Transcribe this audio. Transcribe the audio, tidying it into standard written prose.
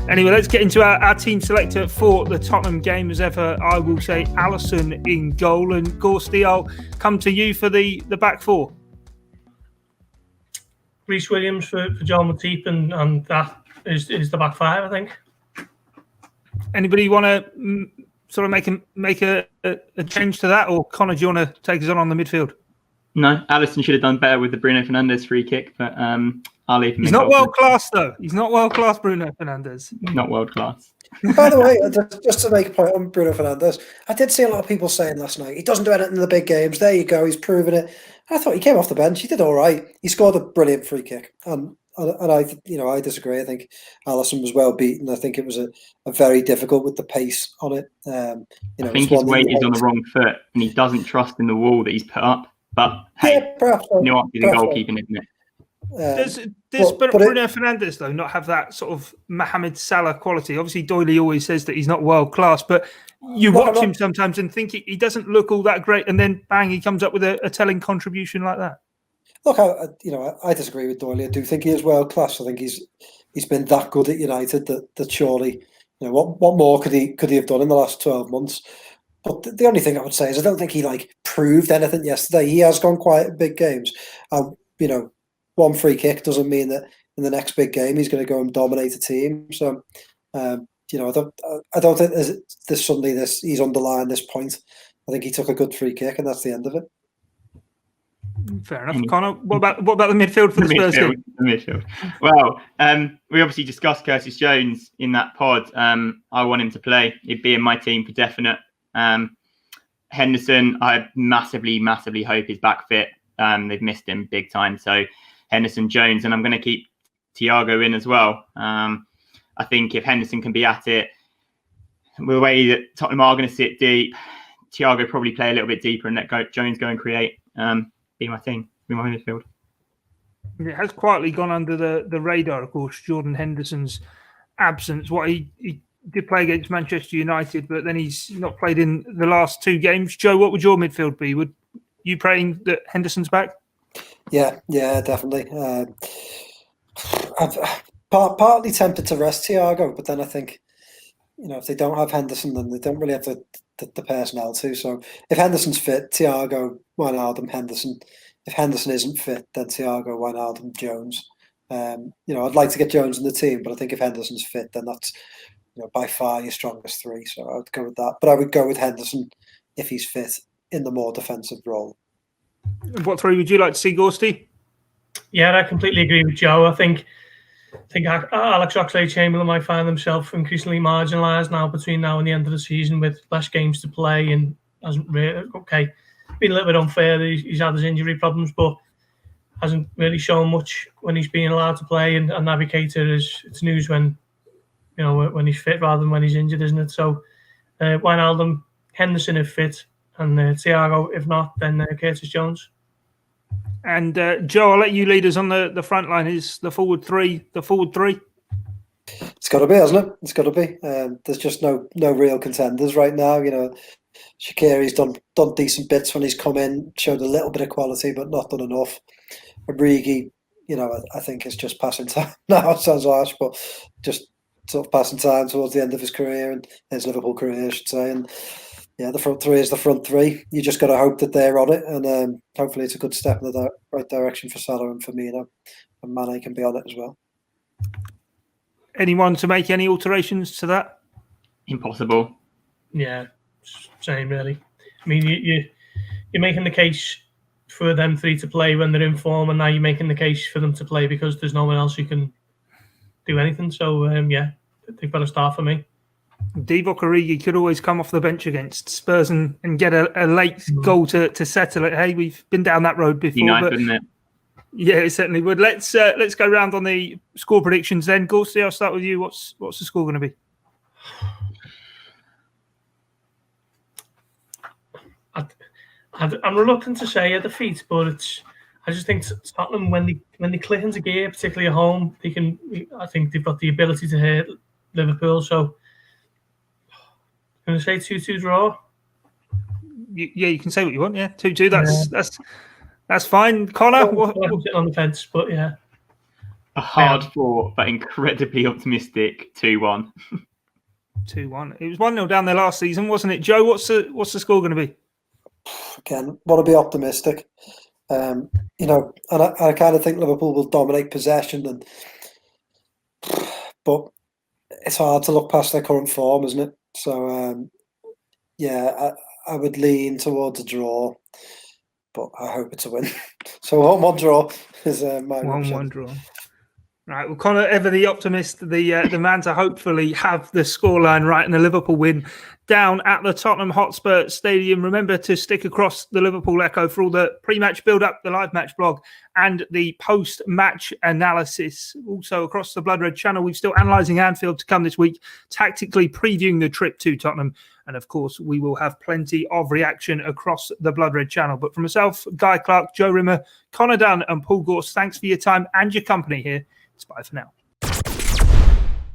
Anyway, let's get into our team selector for the Tottenham game. As ever, I will say Alisson in goal. And Gorsty, I'll come to you for the back four. Reece Williams for John Matip, and that is the back five, I think. Anybody want to sort of make a change to that? Or Connor, do you want to take us on the midfield? No, Alisson should have done better with the Bruno Fernandes free kick, but I'll leave him. He's not world class, though. He's not world class, Bruno Fernandes. Not world class. By the way, just to make a point on Bruno Fernandes, I did see a lot of people saying last night, he doesn't do anything in the big games. There you go, he's proven it. I thought he came off the bench. He did all right. He scored a brilliant free kick, and I disagree. I think Alisson was well beaten. I think it was a very difficult with the pace on it. I think his weight is on the wrong foot, and he doesn't trust in the wall that he's put up. But hey, perhaps so. Nuance is in goalkeeping, isn't it? Does Bruno Fernandes, though, not have that sort of Mohamed Salah quality? Obviously, Doyley always says that he's not world class, but you watch him sometimes and think he doesn't look all that great, and then bang, he comes up with a telling contribution like that. Look, I disagree with Doyley. I do think he is world class. I think he's been that good at United that surely, what more could he have done in the last 12 months? But the only thing I would say is I don't think he proved anything yesterday. He has gone quiet in big games. One free kick doesn't mean that in the next big game he's going to go and dominate a team. So, I don't think this Sunday he's underlined this point. I think he took a good free kick, and that's the end of it. Fair enough, Connor. What about the midfield for the Spurs game? The midfield. Well, we obviously discussed Curtis Jones in that pod. I want him to play. He'd be in my team for definite. Henderson, I massively hope is back fit. They've missed him big time. So Henderson, Jones, and I'm going to keep Thiago in as well. I think if Henderson can be at it, the way that Tottenham are going to sit deep, Thiago probably play a little bit deeper and let Jones go and create. Be my team, be my midfield. It has quietly gone under the radar, of course, Jordan Henderson's absence. What he did play against Manchester United, but then he's not played in the last two games. Joe, what would your midfield be? Would you praying that Henderson's back? Yeah, definitely. I'm partly tempted to rest Thiago, but then I think, if they don't have Henderson, then they don't really have the personnel to. So if Henderson's fit, Thiago, Wijnaldum, Henderson. If Henderson isn't fit, then Thiago, Wijnaldum, Jones. I'd like to get Jones in the team, but I think if Henderson's fit, then that's by far your strongest three. So I would go with that. But I would go with Henderson if he's fit in the more defensive role. What three would you like to see, Gorsty? Yeah, I completely agree with Joe. I think Alex Oxlade-Chamberlain might find himself increasingly marginalised now between now and the end of the season with less games to play, and hasn't really been a little bit unfair that he's had his injury problems, but hasn't really shown much when he's been allowed to play. And Navigator it's news when he's fit rather than when he's injured, isn't it? So Wijnaldum, Henderson if fit, and Thiago if not, then Curtis Jones. And Joe, I'll let you lead us on the front line. Is the forward three the forward three? It's got to be, hasn't it? It's got to be. There's just no real contenders right now. Shaqiri's done decent bits when he's come in, showed a little bit of quality, but not done enough. Origi, I think it's just passing time. Now it sounds harsh, but just sort of passing time towards the end of his career and his Liverpool career, I should say. And yeah, the front three is the front three. You just got to hope that they're on it, and hopefully it's a good step in the right direction for Salah and Firmino, and Mane can be on it as well. Anyone to make any alterations to that? Impossible. Yeah, same really. I mean, you're making the case for them three to play when they're in form, and now you're making the case for them to play because there's no one else who can do anything. So yeah, they've got to start for me. Divock Origi could always come off the bench against Spurs and get a late goal to settle it. Hey, we've been down that road before. Wouldn't it? Yeah, it certainly would. Let's go round on the score predictions then. Gorsty, I'll start with you. What's the score going to be? I'm reluctant to say a defeat, but I just think Tottenham, when they click into gear, particularly at home, I think they've got the ability to hurt Liverpool. So I'm going to say 2-2 draw. Yeah, you can say what you want. Yeah, 2-2. That's fine. Connor, I'm sitting on the fence, but yeah. A hard fought but incredibly optimistic 2-1. 2-1. It was 1-0 down there last season, wasn't it, Joe? What's the score going to be? Again, want to be optimistic. And I kind of think Liverpool will dominate possession, but it's hard to look past their current form, isn't it? So I would lean towards a draw, but I hope it's a win. So 1-1 draw is my 1-1 draw. Right, well, Connor, ever the optimist, the man to hopefully have the scoreline right in the Liverpool win down at the Tottenham Hotspur Stadium. Remember to stick across the Liverpool Echo for all the pre-match build-up, the live match blog, and the post-match analysis. Also across the Blood Red channel, we're still analysing Anfield to come this week, tactically previewing the trip to Tottenham. And of course, we will have plenty of reaction across the Blood Red channel. But for myself, Guy Clark, Joe Rimmer, Connor Dunn, and Paul Gorse, thanks for your time and your company here. It's bye for now.